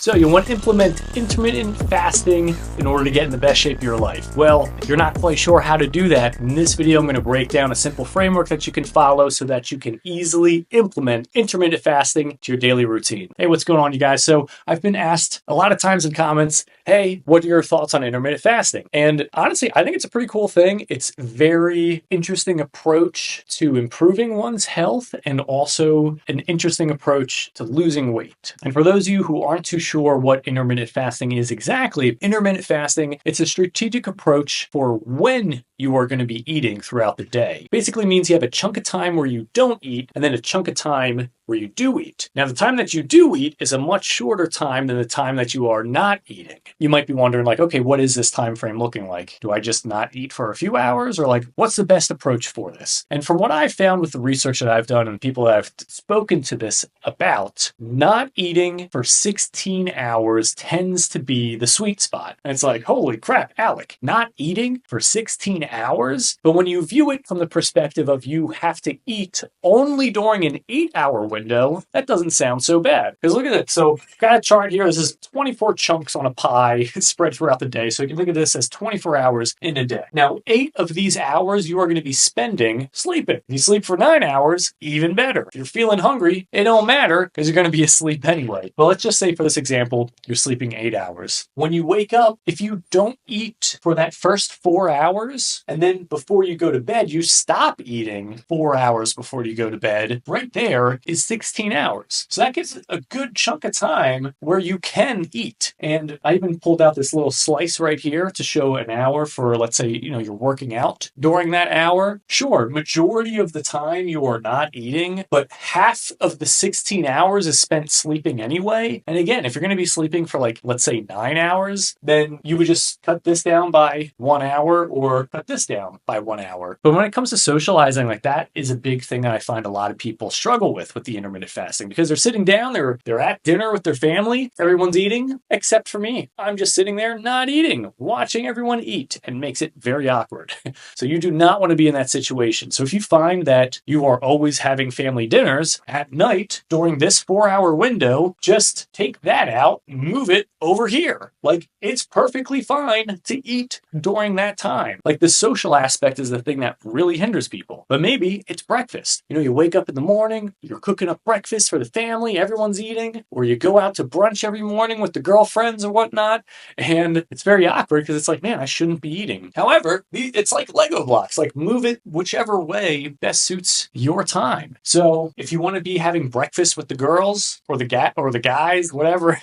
So you want to implement intermittent fasting in order to get in the best shape of your life. Well, if you're not quite sure how to do that, in this video I'm going to break down a simple framework that you can follow so that you can easily implement intermittent fasting to your daily routine. Hey, what's going on, you guys? So I've been asked a lot of times in comments, hey, what are your thoughts on intermittent fasting? And honestly, I think it's a pretty cool thing. It's a very interesting approach to improving one's health and also an interesting approach to losing weight. And for those of you who aren't too sure what intermittent fasting is exactly, intermittent fasting, it's a strategic approach for when you are going to be eating throughout the day. Basically means you have a chunk of time where you don't eat and then a chunk of time where you do eat. Now, the time that you do eat is a much shorter time than the time that you are not eating. You might be wondering like, okay, what is this time frame looking like? Do I just not eat for a few hours, or like, what's the best approach for this? And from what I've found with the research that I've done and people that I've spoken to this about, not eating for 16 hours tends to be the sweet spot. And it's like, holy crap, Alec, not eating for 16 hours? But when you view it from the perspective of you have to eat only during an 8-hour window, that doesn't sound so bad. Because look at it. So I've got a chart here. This is 24 chunks on a pie spread throughout the day. So you can think of this as 24 hours in a day. Now, 8 of these hours you are going to be spending sleeping. If you sleep for 9 hours, even better. If you're feeling hungry, it don't matter because you're going to be asleep anyway. But let's just say for this example, you're sleeping 8 hours. When you wake up, if you don't eat for that first 4 hours, and then before you go to bed, you stop eating 4 hours before you go to bed, right there is 16 hours. So that gives a good chunk of time where you can eat. And I even pulled out this little slice right here to show an hour for, let's say, you're working out. During that hour, sure, majority of the time you are not eating, but half of the 16 hours is spent sleeping anyway. And again, if you're going to be sleeping for like, let's say 9 hours, then you would just cut this down by 1 hour or cut this down by 1 hour. But when it comes to socializing, like that is a big thing that I find a lot of people struggle with the intermittent fasting, because they're sitting down, they're at dinner with their family, everyone's eating, except for me. I'm just sitting there not eating, watching everyone eat, and makes it very awkward. So you do not want to be in that situation. So if you find that you are always having family dinners at night during this 4-hour window, just take that out, move it over here. Like, it's perfectly fine to eat during that time. Like, the social aspect is the thing that really hinders people. But maybe it's breakfast. You wake up in the morning, you're cooking up breakfast for the family, everyone's eating, or you go out to brunch every morning with the girlfriends or whatnot, and it's very awkward because it's like, man, I shouldn't be eating. However, it's like Lego blocks, like move it whichever way best suits your time. So if you want to be having breakfast with the girls or the guys, whatever,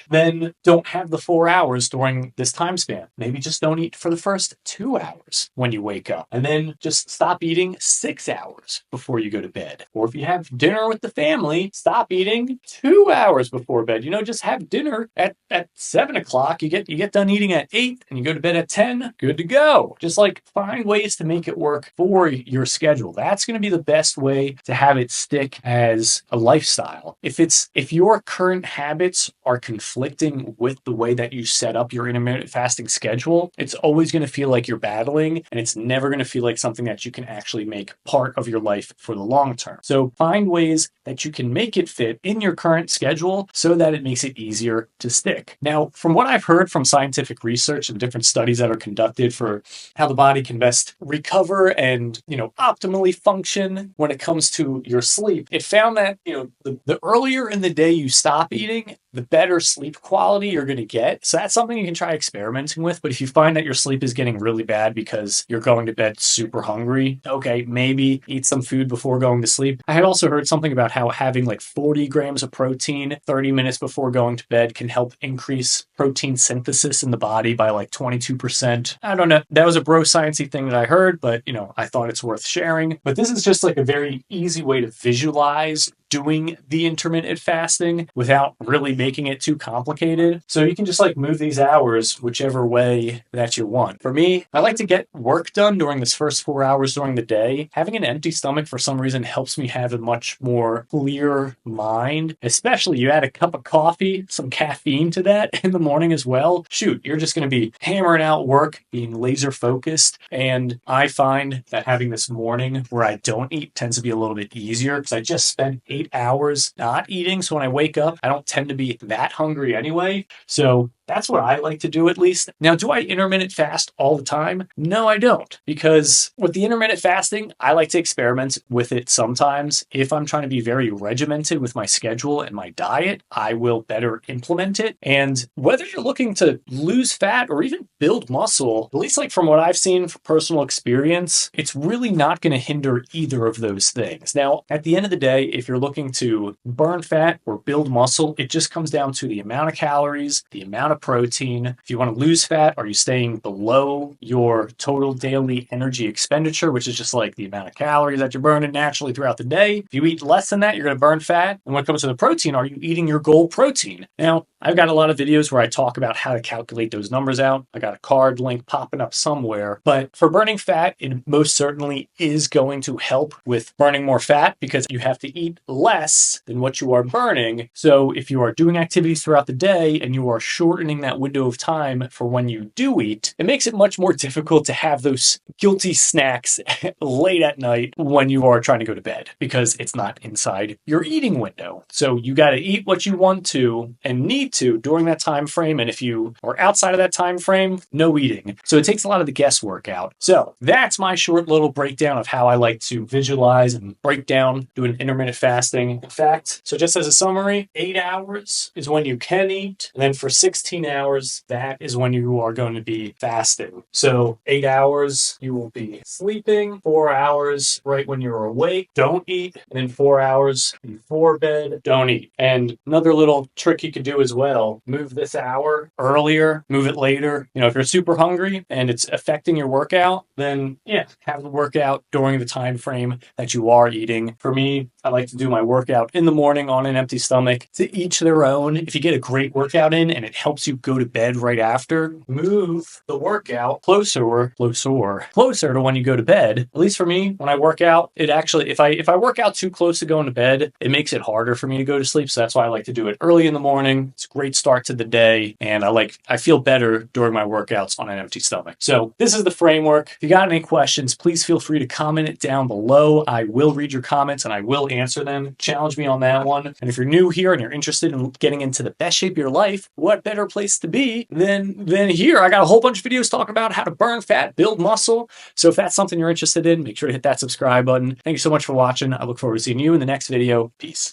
then don't have the 4 hours during this time span. Maybe just don't eat for the first 2 hours when you wake up, and then just stop eating 6 hours before you go to bed. Or if you have dinner with the family, stop eating 2 hours before bed. Just have dinner at 7 o'clock. You get done eating at 8 and you go to bed at 10, good to go. Just like find ways to make it work for your schedule. That's going to be the best way to have it stick as a lifestyle. If your current habits are conflicting with the way that you set up your intermittent fasting schedule, it's always going to feel like you're battling, and it's never going to feel like something that you can actually make part of your life for the long term. So find ways that you can make it fit in your current schedule so that it makes it easier to stick. Now, from what I've heard from scientific research and different studies that are conducted for how the body can best recover and, optimally function when it comes to your sleep, it found that, the earlier in the day you stop eating, the better sleep quality you're going to get. So that's something you can try experimenting with. But if you find that your sleep is getting really bad because you're going to bed super hungry, okay, maybe eat some food before going to sleep. I had also heard something about how having like 40 grams of protein 30 minutes before going to bed can help increase protein synthesis in the body by like 22%. I don't know. That was a bro sciencey thing that I heard, but I thought it's worth sharing. But this is just like a very easy way to visualize doing the intermittent fasting without really making it too complicated. So you can just like move these hours whichever way that you want. For me, I like to get work done during this first 4 hours during the day. Having an empty stomach for some reason helps me have a much more clear mind, especially you add a cup of coffee, some caffeine to that in the morning as well. Shoot, you're just going to be hammering out work, being laser focused. And I find that having this morning where I don't eat tends to be a little bit easier because I just spent 8 8 hours not eating. So when I wake up, I don't tend to be that hungry anyway. So that's what I like to do, at least. Now, do I intermittent fast all the time? No, I don't. Because with the intermittent fasting, I like to experiment with it sometimes. If I'm trying to be very regimented with my schedule and my diet, I will better implement it. And whether you're looking to lose fat or even build muscle, at least like from what I've seen from personal experience, it's really not going to hinder either of those things. Now, at the end of the day, if you're looking to burn fat or build muscle, it just comes down to the amount of calories, the amount of protein. If you want to lose fat, are you staying below your total daily energy expenditure, which is just like the amount of calories that you're burning naturally throughout the day? If you eat less than that, you're going to burn fat. And when it comes to the protein, are you eating your goal protein? Now, I've got a lot of videos where I talk about how to calculate those numbers out. I got a card link popping up somewhere. But for burning fat, it most certainly is going to help with burning more fat because you have to eat less than what you are burning. So if you are doing activities throughout the day and you are shortening that window of time for when you do eat, it makes it much more difficult to have those guilty snacks late at night when you are trying to go to bed because it's not inside your eating window. So you got to eat what you want to and need to during that time frame. And if you are outside of that time frame, no eating. So it takes a lot of the guesswork out. So that's my short little breakdown of how I like to visualize and break down doing intermittent fasting. In fact, so just as a summary, 8 hours is when you can eat. And then for 16 hours, that is when you are going to be fasting. So 8 hours, you will be sleeping. 4 hours right when you're awake, don't eat. And then 4 hours before bed, don't eat. And another little trick you could do as well, move this hour earlier, move it later. You know, if you're super hungry and it's affecting your workout, then yeah, have the workout during the time frame that you are eating. For me, I like to do my workout in the morning on an empty stomach. To each their own. If you get a great workout in and it helps you go to bed right after, move the workout closer to when you go to bed. At least for me, when I work out, it actually, if I work out too close to going to bed, it makes it harder for me to go to sleep. So that's why I like to do it early in the morning. It's a great start to the day. And I feel better during my workouts on an empty stomach. So this is the framework. If you got any questions, please feel free to comment it down below. I will read your comments and I will answer them. Challenge me on that one. And if you're new here and you're interested in getting into the best shape of your life, what better place to be than here? I got a whole bunch of videos talking about how to burn fat, build muscle. So if that's something you're interested in, make sure to hit that subscribe button. Thank you so much for watching. I look forward to seeing you in the next video. Peace.